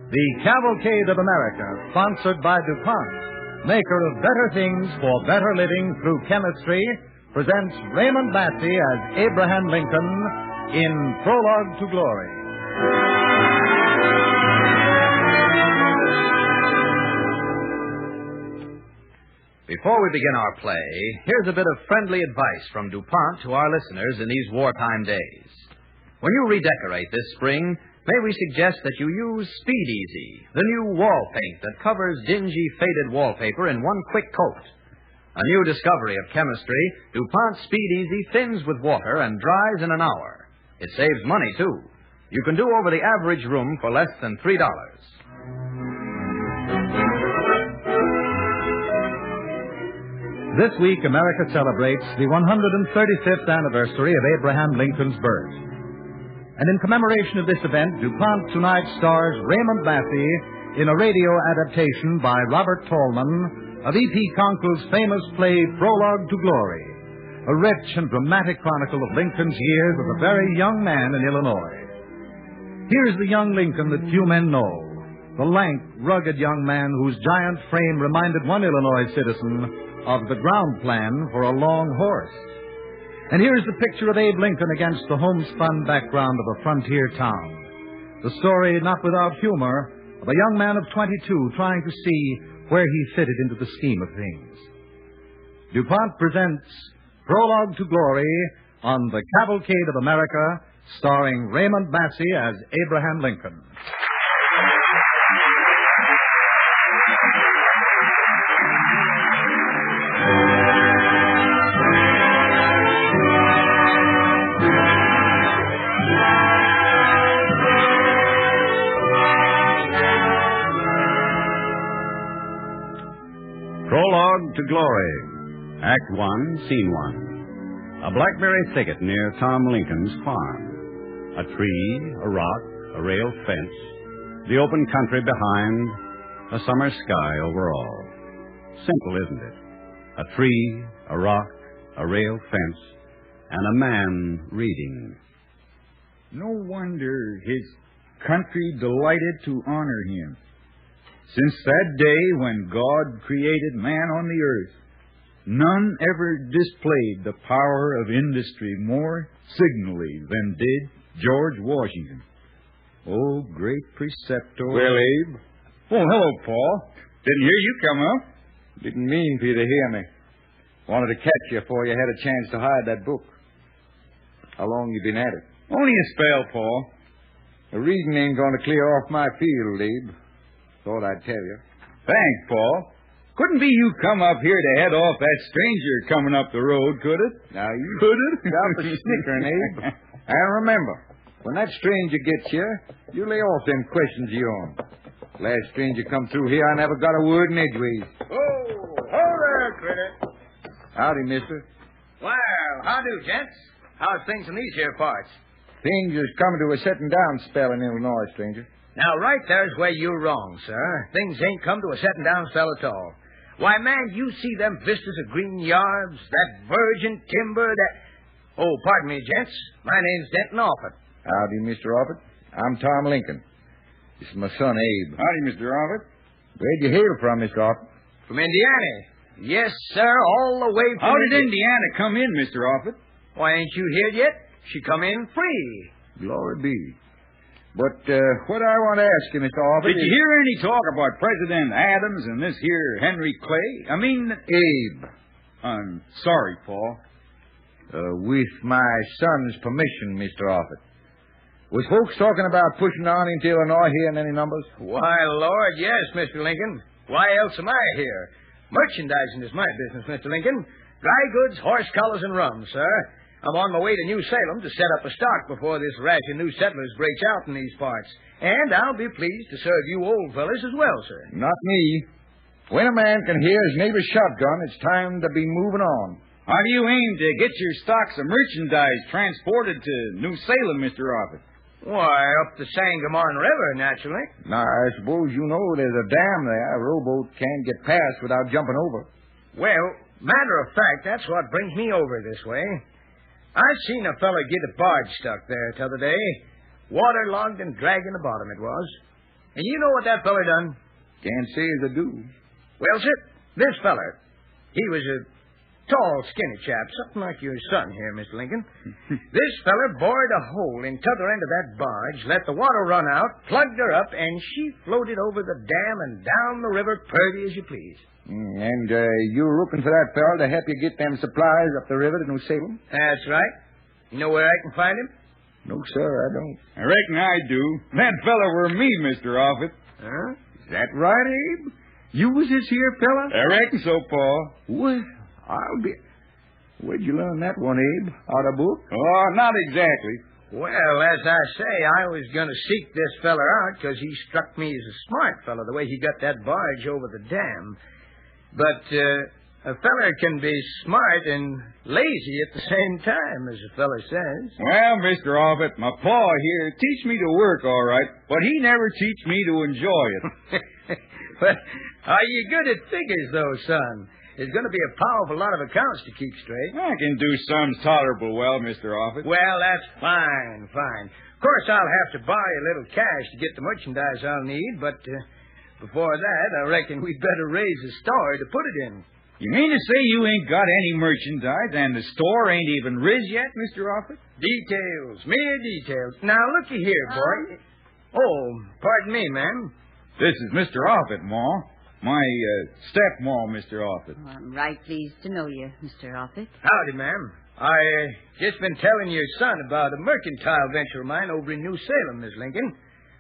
The Cavalcade of America, sponsored by DuPont, maker of better things for better living through chemistry, presents Raymond Massey as Abraham Lincoln in Prologue to Glory. Before we begin our play, here's a bit of friendly advice from DuPont to our listeners in these wartime days. When you redecorate this spring, may we suggest that you use Speed Easy, the new wall paint that covers dingy, faded wallpaper in one quick coat. A new discovery of chemistry, DuPont Speed Easy thins with water and dries in an hour. It saves money, too. You can do over the average room for less than $3. This week, America celebrates the 135th anniversary of Abraham Lincoln's birth. And in commemoration of this event, DuPont tonight stars Raymond Massey in a radio adaptation by Robert Tallman of E.P. Conkle's famous play Prologue to Glory, a rich and dramatic chronicle of Lincoln's years as a very young man in Illinois. Here's the young Lincoln that few men know, the lank, rugged young man whose giant frame reminded one Illinois citizen of the ground plan for a long horse. And here's the picture of Abe Lincoln against the homespun background of a frontier town. The story, not without humor, of a young man of 22 trying to see where he fitted into the scheme of things. DuPont presents Prologue to Glory on the Cavalcade of America, starring Raymond Massey as Abraham Lincoln. Prologue to Glory, Act 1, Scene 1. A blackberry thicket near Tom Lincoln's farm. A tree, a rock, a rail fence, the open country behind, a summer sky over all. Simple, isn't it? A tree, a rock, a rail fence, and a man reading. No wonder his country delighted to honor him. Since that day when God created man on the earth, none ever displayed the power of industry more signally than did George Washington. Oh, great preceptor. Well, Abe. Oh, hello, Paul. Didn't hear you come up. Didn't mean for you to hear me. Wanted to catch you before you had a chance to hide that book. How long you been at it? Only a spell, Paul. The reading ain't going to clear off my field, Abe. Thought I'd tell you. Thanks, Paul. Couldn't be you come up here to head off that stranger coming up the road, could it? Now, you could it? Stop the snickering, Abe. And remember, when that stranger gets you, you lay off them questions of your own. Last stranger come through here, I never got a word in edgeways. Oh, there, critter. Howdy, mister. Well, how do, gents? How's things in these here parts? Things is coming to a setting down spell in Illinois, stranger. Now, right there's where you're wrong, sir. Things ain't come to a setting down spell at all. Why, man, you see them vistas of green yards, that virgin timber, that... Oh, pardon me, gents. My name's Denton Offutt. Howdy, Mr. Offutt. I'm Tom Lincoln. This is my son, Abe. Howdy, Mr. Offutt. Where'd you hail from, Mr. Offutt? From Indiana. Yes, sir, all the way from... How did Indiana come in, Mr. Offutt? Why, ain't you here yet? She come in free. Glory be. But what I want to ask you, Mr. Offutt... Did you hear any talk about President Adams and this here Henry Clay? I mean... Abe. I'm sorry, Paul. With my son's permission, Mr. Offutt. Was folks talking about pushing on into Illinois here in any numbers? Why, Lord, yes, Mr. Lincoln. Why else am I here? Merchandising is my business, Mr. Lincoln. Dry goods, horse collars, and rum, sir. I'm on my way to New Salem to set up a stock before this rash of new settlers breaks out in these parts. And I'll be pleased to serve you old fellas as well, sir. Not me. When a man can hear his neighbor's shotgun, it's time to be moving on. How do you aim to get your stocks of merchandise transported to New Salem, Mr. Offutt? Why, up the Sangamon River, naturally. Now, I suppose you know there's a dam there. A rowboat can't get past without jumping over. Well, matter of fact, that's what brings me over this way. I seen a fella get a barge stuck there t'other day. Waterlogged and dragging the bottom it was. And you know what that feller done? Can't say as I do. Well, sir, this feller, he was a tall, skinny chap, something like your son here, Mr. Lincoln. This feller bored a hole in t'other end of that barge, let the water run out, plugged her up, and she floated over the dam and down the river purty as you please. And you were looking for that fella to help you get them supplies up the river to New Salem? That's right. You know where I can find him? No, sir, I don't. I reckon I do. That fella were me, Mr. Offutt. Huh? Is that right, Abe? You was this here fella? I reckon so, Pa. Well, I'll be... Where'd you learn that one, Abe? Out of book? Oh, not exactly. Well, as I say, I was going to seek this feller out because he struck me as a smart fellow, the way he got that barge over the dam. But a feller can be smart and lazy at the same time, as the feller says. Well, Mr. Offutt, my pa here teach me to work all right, but he never teach me to enjoy it. But are you good at figures, though, son? There's going to be a powerful lot of accounts to keep straight. I can do some tolerable well, Mr. Offutt. Well, that's fine. Of course, I'll have to borrow a little cash to get the merchandise I'll need, but before that, I reckon we'd better raise a store to put it in. You mean to say you ain't got any merchandise and the store ain't even riz yet, Mr. Offutt? Details, mere details. Now, looky here, boy. Oh, pardon me, ma'am. This is Mr. Offutt, Ma. My step-ma, Mr. Offutt. Well, I'm right pleased to know you, Mr. Offutt. Howdy, ma'am. I just been telling your son about a mercantile venture of mine over in New Salem, Miss Lincoln.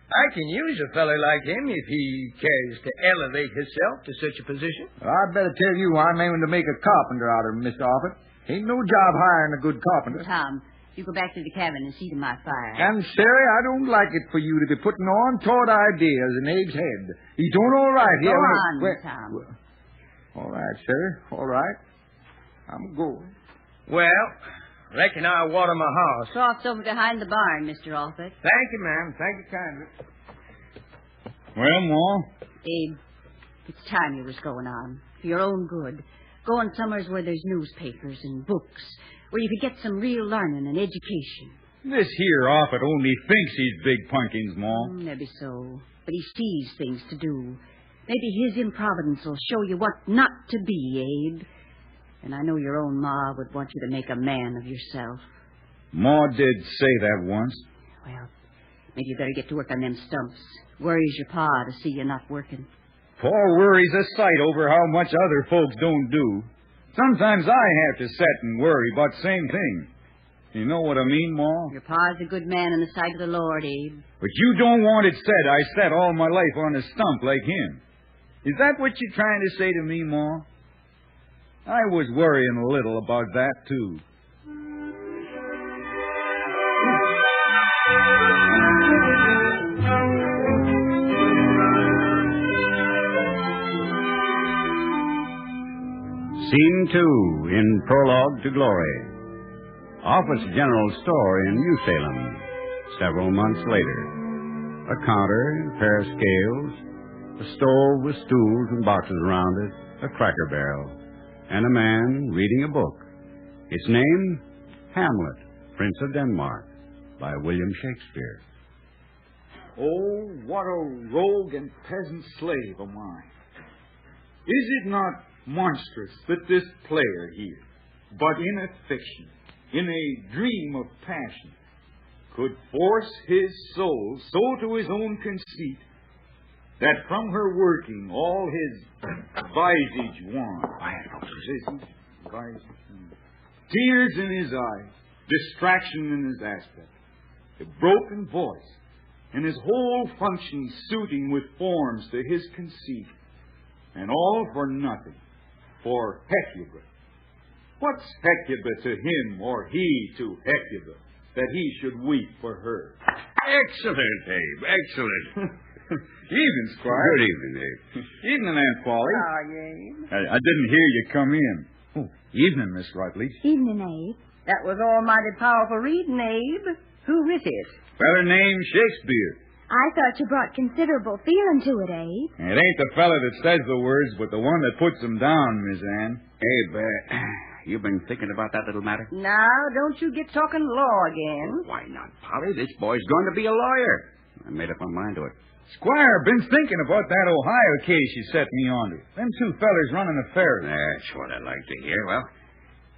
I can use a feller like him if he cares to elevate himself to such a position. I'd better tell you I'm aiming to make a carpenter out of him, Mr. Offutt. Ain't no job hiring a good carpenter. Tom, you go back to the cabin and see to my fire. And, Sarah, I don't like it for you to be putting untoward ideas in Abe's head. He's doing all right here. Go on, Tom. All right, Sarah. All right. I'm going. Well, reckon I'll water my horse. Cross over behind the barn, Mr. Offutt. Thank you, ma'am. Thank you kindly. Well, Ma? Abe, it's time you was going on. For your own good. Going somewheres where there's newspapers and books, where you could get some real learning and education. This here Offutt only thinks he's big punkins, Ma. Maybe so. But he sees things to do. Maybe his improvidence will show you what not to be, Abe. And I know your own Ma would want you to make a man of yourself. Ma did say that once. Well, maybe you better get to work on them stumps. Worries your pa to see you not working. Pa worries a sight over how much other folks don't do. Sometimes I have to sit and worry about the same thing. You know what I mean, Ma? Your pa's a good man in the sight of the Lord, Abe. But you don't want it said I sat all my life on a stump like him. Is that what you're trying to say to me, Ma? I was worrying a little about that, too. Scene 2 in Prologue to Glory. Offutt's General Store in New Salem, several months later. A counter, a pair of scales, a stove with stools and boxes around it, a cracker barrel, and a man reading a book. Its name, Hamlet, Prince of Denmark, by William Shakespeare. Oh, what a rogue and peasant slave am I. Is it not monstrous that this player here, but in a fiction, in a dream of passion, could force his soul so to his own conceit that from her working all his visage wan, tears in his eyes, distraction in his aspect, a broken voice, and his whole function suiting with forms to his conceit, and all for nothing, for Hecuba. What's Hecuba to him, or he to Hecuba, that he should weep for her? Excellent, Abe, excellent. Evening, Squire. Good evening, Abe. Evening, Aunt Polly. How are you, Abe? I didn't hear you come in. Oh, evening, Miss Rutledge. Evening, Abe. That was almighty powerful reading, Abe. Who is it? Feller named Shakespeare. I thought you brought considerable feeling to it, Abe. It ain't the fella that says the words, but the one that puts them down, Miss Ann. Abe, you've been thinking about that little matter? Now, don't you get talking law again. Why not, Polly? This boy's going to be a lawyer. I made up my mind to it. Squire, been thinking about that Ohio case you set me on to. Them two fellers running the ferry. That's what I'd like to hear. Well,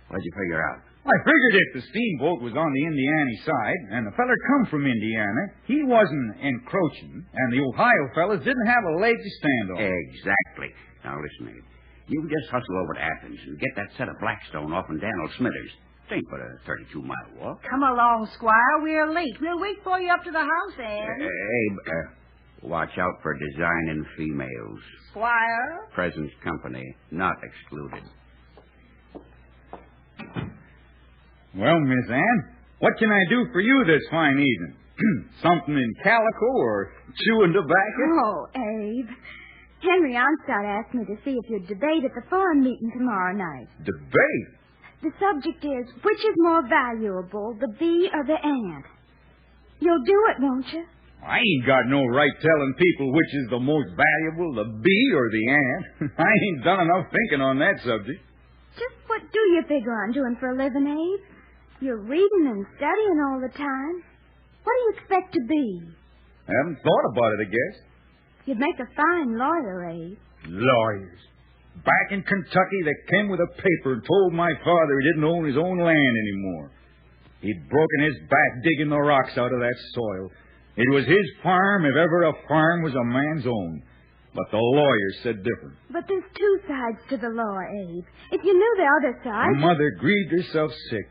what'd you figure out? I figured if the steamboat was on the Indiana side, and the feller come from Indiana, he wasn't encroaching, and the Ohio fellas didn't have a leg to stand on. Exactly. Now, listen, Abe. You just hustle over to Athens and get that set of Blackstone off in Daniel Smithers. It ain't but a 32-mile walk. Come along, Squire. We're late. We'll wait for you up to the house, Ann. Abe, watch out for designing females. Squire? Present company, not excluded. Well, Miss Ann, what can I do for you this fine evening? Something in calico or chewing tobacco? Oh, Abe. Henry Onstadt asked me to see if you'd debate at the forum meeting tomorrow night. Debate? The subject is, which is more valuable, the bee or the ant? You'll do it, won't you? I ain't got no right telling people which is the most valuable, the bee or the ant. I ain't done enough thinking on that subject. Just what do you figure on doing for a living, Abe? You're reading and studying all the time. What do you expect to be? I haven't thought about it, I guess. You'd make a fine lawyer, Abe. Lawyers. Back in Kentucky, they came with a paper and told my father he didn't own his own land anymore. He'd broken his back digging the rocks out of that soil. It was his farm if ever a farm was a man's own. But the lawyers said different. But there's two sides to the law, Abe. If you knew the other side... Mother grieved herself sick.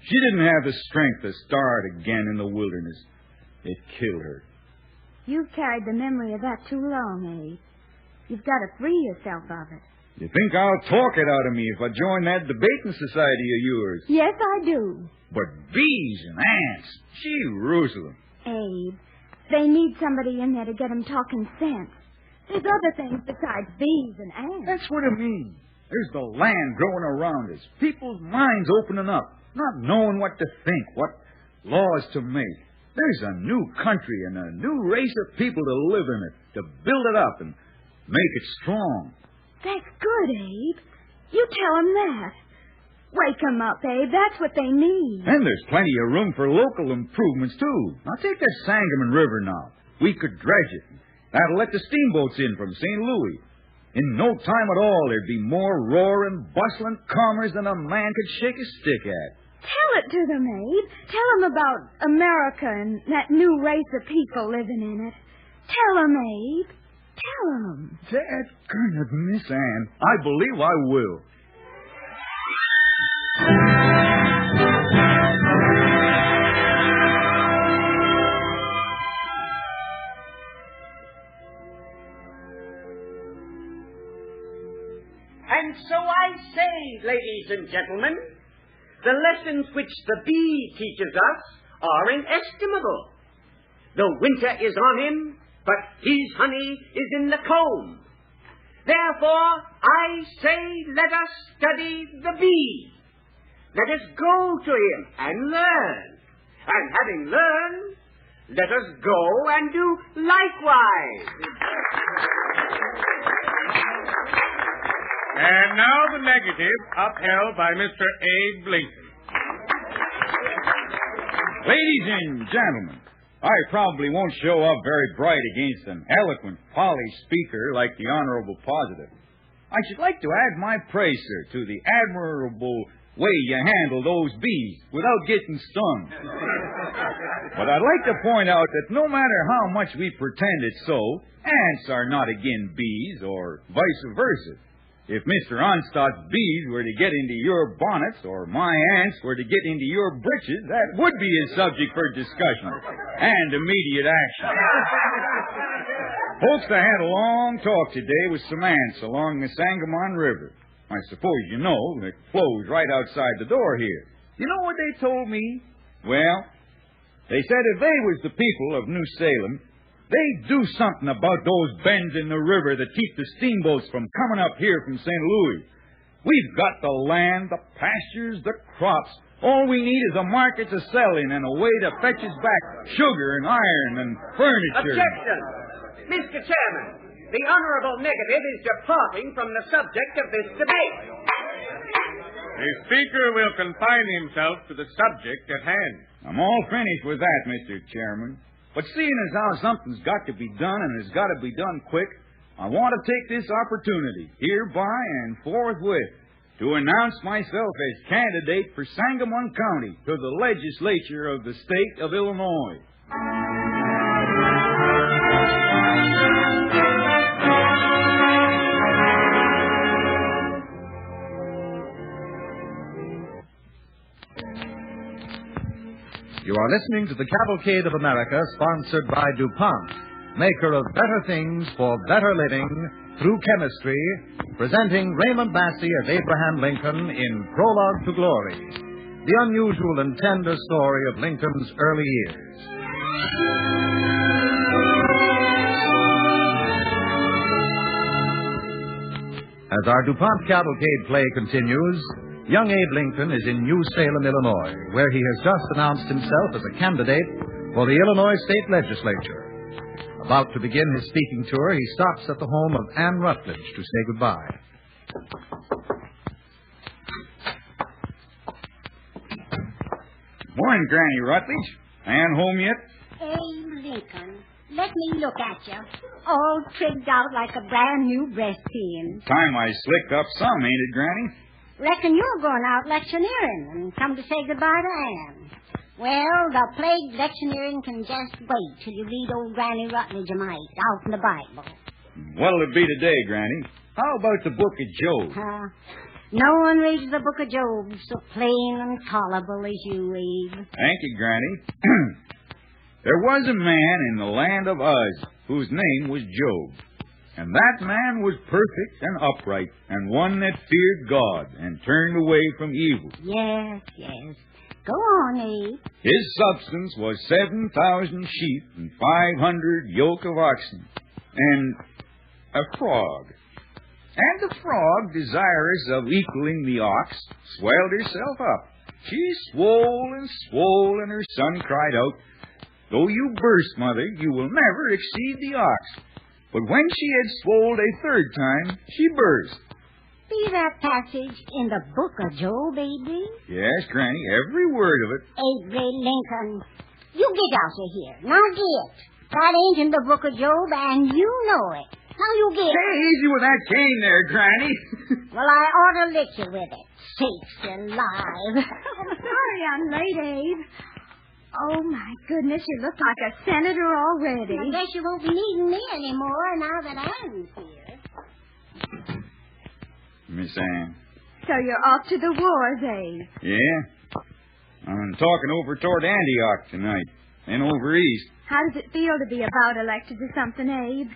She didn't have the strength to start again in the wilderness. It killed her. You've carried the memory of that too long, Abe. You've got to free yourself of it. You think I'll talk it out of me if I join that debating society of yours? Yes, I do. But bees and ants, Jerusalem. Abe, they need somebody in there to get them talking sense. There's other things besides bees and ants. That's what I mean. There's the land growing around us. People's minds opening up, not knowing what to think, what laws to make. There's a new country and a new race of people to live in it, to build it up and make it strong. That's good, Abe. You tell them that. Wake them up, Abe. That's what they need. And there's plenty of room for local improvements, too. Now, take that Sangamon River now. We could dredge it. That'll let the steamboats in from St. Louis. In no time at all, there'd be more roaring, bustling commerce than a man could shake a stick at. Tell it to them, Abe. Tell them about America and that new race of people living in it. Tell them, Abe. Tell them. That kind of Miss Ann. I believe I will. And so I say, ladies and gentlemen, the lessons which the bee teaches us are inestimable. The winter is on him, but his honey is in the comb. Therefore, I say, let us study the bee. Let us go to him and learn. And having learned, let us go and do likewise. And now the negative, upheld by Mr. Abe Lincoln. Ladies and gentlemen, I probably won't show up very bright against an eloquent, polished speaker like the Honorable Positive. I should like to add my praise, sir, to the admirable way you handle those bees without getting stung. But I'd like to point out that no matter how much we pretend it's so, ants are not again bees, or vice versa. If Mr. Onstadt's bees were to get into your bonnets, or my ants were to get into your breeches, that would be a subject for discussion and immediate action. Folks, I had a long talk today with some ants along the Sangamon River. I suppose you know it flows right outside the door here. You know what they told me? Well, they said if they was the people of New Salem, they'd do something about those bends in the river that keep the steamboats from coming up here from St. Louis. We've got the land, the pastures, the crops. All we need is a market to sell in and a way to fetch us back sugar and iron and furniture. Objection! Mr. Chairman, the honorable negative is departing from the subject of this debate. The speaker will confine himself to the subject at hand. I'm all finished with that, Mr. Chairman. But seeing as how something's got to be done and has got to be done quick, I want to take this opportunity, hereby and forthwith, to announce myself as candidate for Sangamon County to the legislature of the state of Illinois. You are listening to the Cavalcade of America, sponsored by DuPont, maker of better things for better living through chemistry, presenting Raymond Massey as Abraham Lincoln in Prologue to Glory, the unusual and tender story of Lincoln's early years. As our DuPont Cavalcade play continues, young Abe Lincoln is in New Salem, Illinois, where he has just announced himself as a candidate for the Illinois State Legislature. About to begin his speaking tour, he stops at the home of Anne Rutledge to say goodbye. Morning, Granny Rutledge. Ann home yet? Abe Lincoln, let me look at you. All trigged out like a brand new breastpin. Time I slicked up some, ain't it, Granny? Reckon you're going out lectioneering and come to say goodbye to Ann. Well, the plague lectioneering can just wait till you read old Granny Rutledge a mite out in the Bible. What'll it be today, Granny? How about the book of Job? No one reads the book of Job so plain and tolerable as you, Abe. Thank you, Granny. There was a man in the land of Uz whose name was Job. And that man was perfect and upright, and one that feared God and turned away from evil. Yes, yes. Go on, Abe. His substance was 7,000 sheep and 500 yoke of oxen, and a frog. And the frog, desirous of equaling the ox, swelled herself up. She swole, and her son cried out, "Though you burst, mother, you will never exceed the ox." But when she had swoled a third time, she burst. Be that passage in the book of Job, Abe? Yes, Granny, every word of it. Abe Lincoln, you get out of here. Now get. That ain't in the book of Job, and you know it. Now you get. Hey, easy with that cane there, Granny. Well, I ought to lick you with it. Sakes alive. I'm sorry I'm late, Abe. Oh, my goodness, you look like a senator already. I guess you won't be needing me anymore now that Anne's here. Miss Anne. So you're off to the wars, Abe? Yeah. I'm talking over toward Antioch tonight, and over east. How does it feel to be about elected to something, Abe?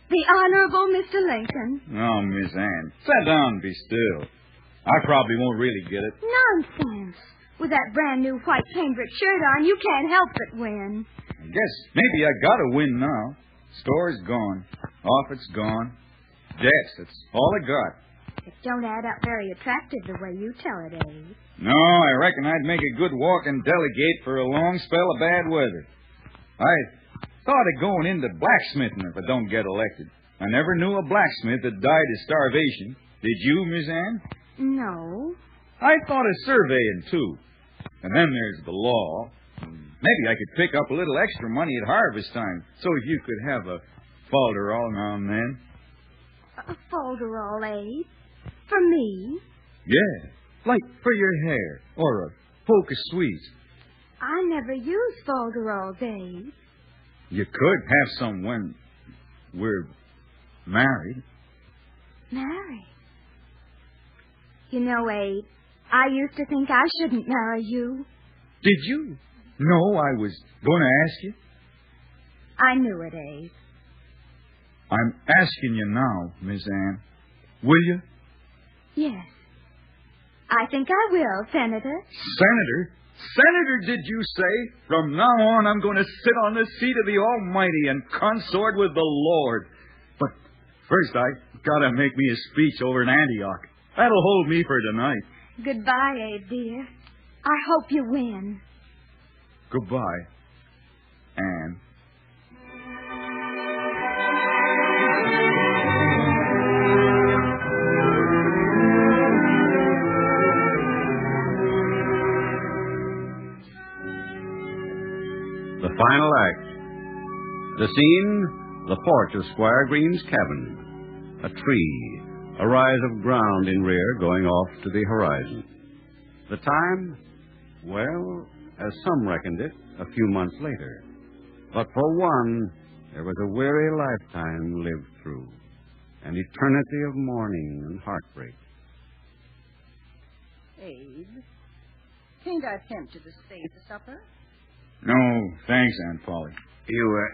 The Honorable Mr. Lincoln. Oh, Miss Anne, sit down and be still. I probably won't really get it. Nonsense. With that brand new white cambric shirt on, you can't help but win. I guess maybe I gotta win now. Store's gone. Office gone. Debts, that's all I got. It don't add up very attractive the way you tell it, Abe. No, I reckon I'd make a good walking delegate for a long spell of bad weather. I thought of going into blacksmithing if I don't get elected. I never knew a blacksmith that died of starvation. Did you, Miss Anne? No. I thought of surveying, too. And then there's the law. Maybe I could pick up a little extra money at harvest time, so you could have a folderol now and then. A folderol, Abe? For me? Yeah, like for your hair, or a poke of sweets. I never use folderols, Abe. You could have some when we're married. Married? You know, Abe, I used to think I shouldn't marry you. Did you? No, I was going to ask you. I knew it, Abe. I'm asking you now, Miss Anne. Will you? Yes. I think I will, Senator. Senator? Senator, did you say? From now on, I'm going to sit on the seat of the Almighty and consort with the Lord. But first, I got to make me a speech over in Antioch. That'll hold me for tonight. Goodbye, Abe, dear. I hope you win. Goodbye, Anne. The final act The scene, the porch of Squire Green's cabin. A tree, a rise of ground in rear going off to the horizon. The time? Well, as some reckoned it, a few months later. But for one, there was a weary lifetime lived through, an eternity of mourning and heartbreak. Abe, ain't I tempted to stay for supper? No, thanks, Aunt Polly. You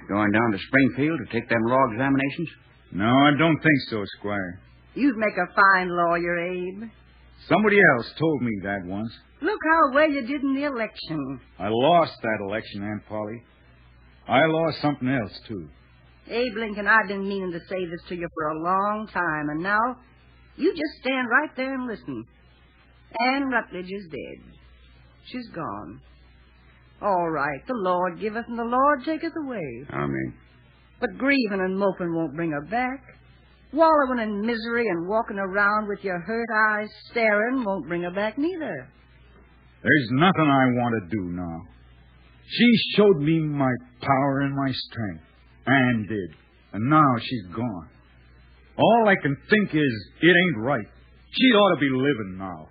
going down to Springfield to take them law examinations? No, I don't think so, Squire. You'd make a fine lawyer, Abe. Somebody else told me that once. Look how well you did in the election. I lost that election, Aunt Polly. I lost something else, too. Abe Lincoln, I've been meaning to say this to you for a long time, and now you just stand right there and listen. Anne Rutledge is dead. She's gone. All right, the Lord giveth and the Lord taketh away. Amen. But grieving and moping won't bring her back. Wallowing in misery and walking around with your hurt eyes staring won't bring her back neither. There's nothing I want to do now. She showed me my power and my strength. Anne did. And now she's gone. All I can think is, it ain't right. She ought to be living now.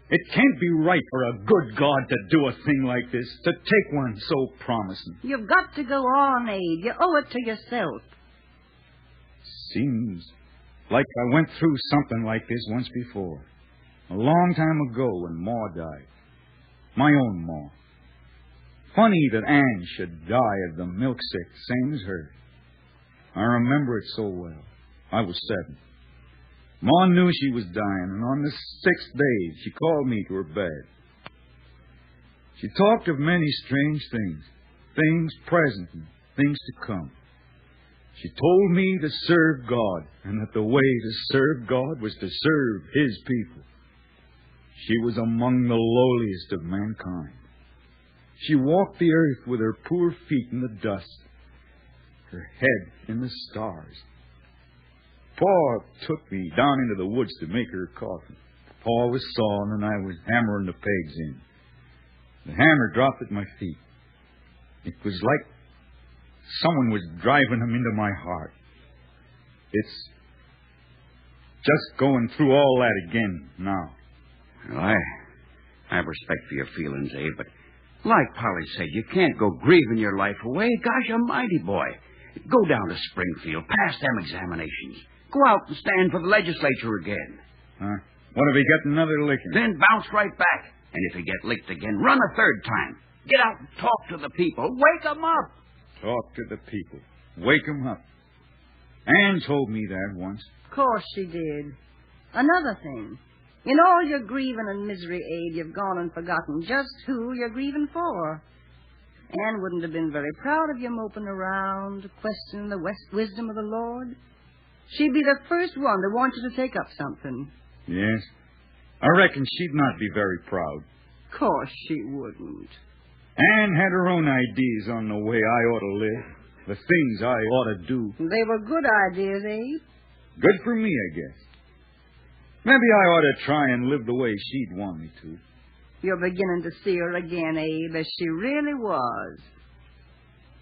It can't be right for a good God to do a thing like this, to take one so promising. You've got to go on, Abe. You owe it to yourself. Seems like I went through something like this once before. A long time ago when Ma died. My own Ma. Funny that Anne should die of the milk sick, same as her. I remember it so well. I was 7. Ma knew she was dying, and on the 6th day, she called me to her bed. She talked of many strange things, things present and things to come. She told me to serve God, and that the way to serve God was to serve His people. She was among the lowliest of mankind. She walked the earth with her poor feet in the dust, her head in the stars. Pa took me down into the woods to make her a coffin. Pa was sawing and I was hammering the pegs in. The hammer dropped at my feet. It was like someone was driving them into my heart. It's just going through all that again now. Well, I have respect for your feelings, Abe, but like Polly said, you can't go grieving your life away. Gosh almighty, boy. Go down to Springfield, pass them examinations. Go out and stand for the legislature again. Huh? What if he got another licking? Then bounce right back. And if you get licked again, run a 3rd time. Get out and talk to the people. Wake them up. Talk to the people. Wake them up. Anne told me that once. Of course she did. Another thing. In all your grieving and misery, Abe, you've gone and forgotten just who you're grieving for. Anne wouldn't have been very proud of you moping around, questioning the wisdom of the Lord. She'd be the first one to want you to take up something. Yes. I reckon she'd not be very proud. Of course she wouldn't. Anne had her own ideas on the way I ought to live, the things I ought to do. They were good ideas, Abe. Good for me, I guess. Maybe I ought to try and live the way she'd want me to. You're beginning to see her again, Abe, as she really was.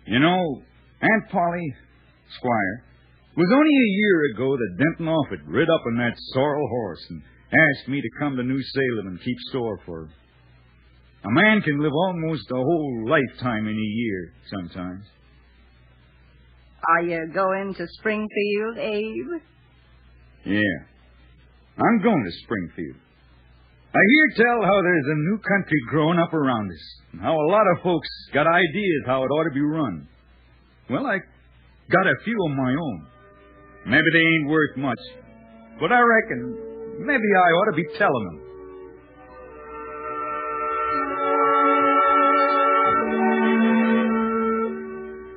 You know, Aunt Polly, Squire, it was only a year ago that Denton Offutt rid up on that sorrel horse and asked me to come to New Salem and keep store for him. A man can live almost a whole lifetime in a year sometimes. Are you going to Springfield, Abe? Yeah. I'm going to Springfield. I hear tell how there's a new country growing up around us, and how a lot of folks got ideas how it ought to be run. Well, I got a few of my own. Maybe they ain't worth much, but I reckon maybe I ought to be telling them.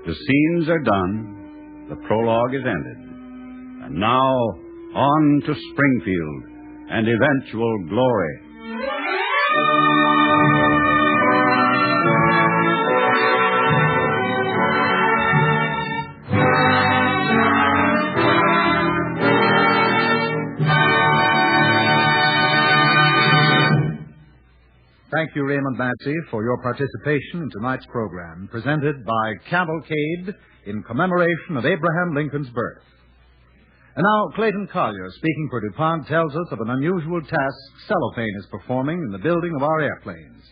The scenes are done. The prologue is ended. And now, on to Springfield and eventual glory. thank you, Raymond Massey, for your participation in tonight's program, presented by Cavalcade in commemoration of Abraham Lincoln's birth. And now, Clayton Collier, speaking for DuPont, tells us of an unusual task cellophane is performing in the building of our airplanes.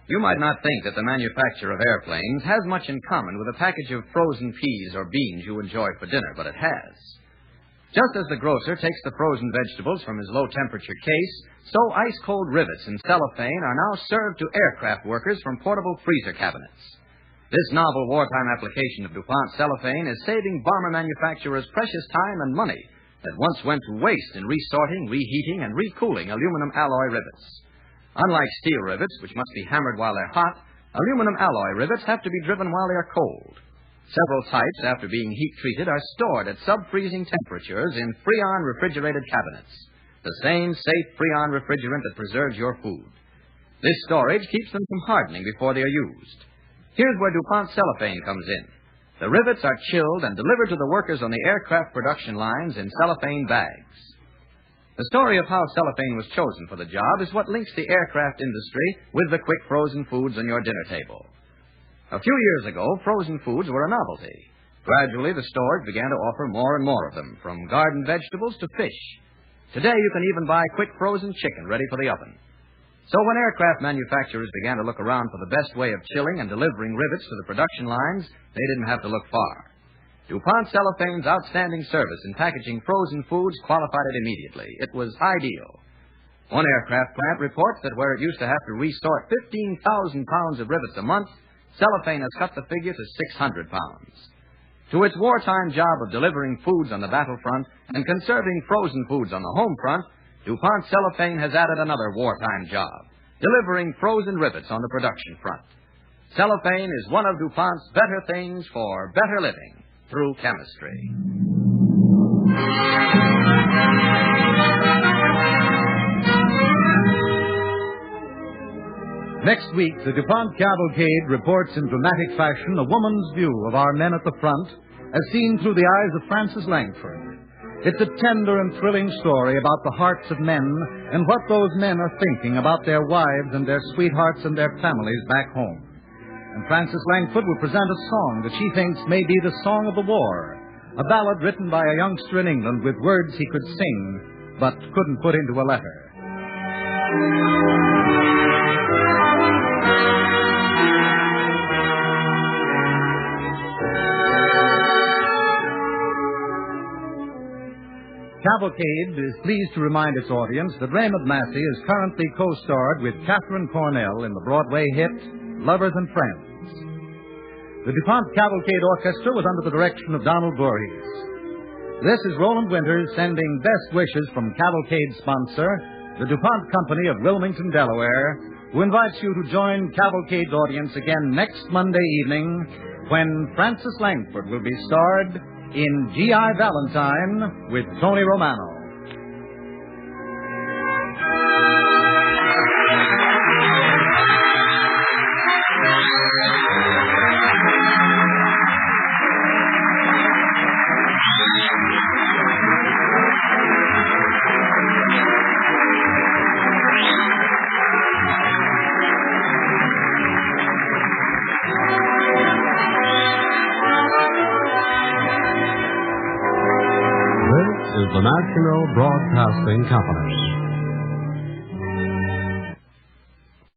You might not think that the manufacture of airplanes has much in common with a package of frozen peas or beans you enjoy for dinner, but it has. Just as the grocer takes the frozen vegetables from his low-temperature case, so ice-cold rivets in cellophane are now served to aircraft workers from portable freezer cabinets. This novel wartime application of DuPont cellophane is saving bomber manufacturers precious time and money that once went to waste in resorting, reheating, and recooling aluminum alloy rivets. Unlike steel rivets, which must be hammered while they're hot, aluminum alloy rivets have to be driven while they are cold. Several types, after being heat-treated, are stored at sub-freezing temperatures in Freon refrigerated cabinets, the same safe Freon refrigerant that preserves your food. This storage keeps them from hardening before they are used. Here's where DuPont cellophane comes in. The rivets are chilled and delivered to the workers on the aircraft production lines in cellophane bags. The story of how cellophane was chosen for the job is what links the aircraft industry with the quick frozen foods on your dinner table. A few years ago, frozen foods were a novelty. Gradually, the stores began to offer more and more of them, from garden vegetables to fish. Today, you can even buy quick frozen chicken ready for the oven. So when aircraft manufacturers began to look around for the best way of chilling and delivering rivets to the production lines, they didn't have to look far. DuPont Cellophane's outstanding service in packaging frozen foods qualified it immediately. It was ideal. One aircraft plant reports that where it used to have to resort 15,000 pounds of rivets a month, cellophane has cut the figure to 600 pounds. To its wartime job of delivering foods on the battlefront and conserving frozen foods on the home front, DuPont Cellophane has added another wartime job, delivering frozen rivets on the production front. Cellophane is one of DuPont's better things for better living through chemistry. Next week, the DuPont Cavalcade reports in dramatic fashion a woman's view of our men at the front as seen through the eyes of Frances Langford. It's a tender and thrilling story about the hearts of men and what those men are thinking about their wives and their sweethearts and their families back home. And Frances Langford will present a song that she thinks may be the song of the war, a ballad written by a youngster in England with words he could sing but couldn't put into a letter. Cavalcade is pleased to remind its audience that Raymond Massey is currently co-starred with Katharine Cornell in the Broadway hit Lovers and Friends. The DuPont Cavalcade Orchestra was under the direction of Donald Voorhees. This is Roland Winters sending best wishes from Cavalcade's sponsor, the DuPont Company of Wilmington, Delaware, who invites you to join Cavalcade's audience again next Monday evening when Frances Langford will be starred in G.I. Valentine with Tony Romano. The National Broadcasting Company.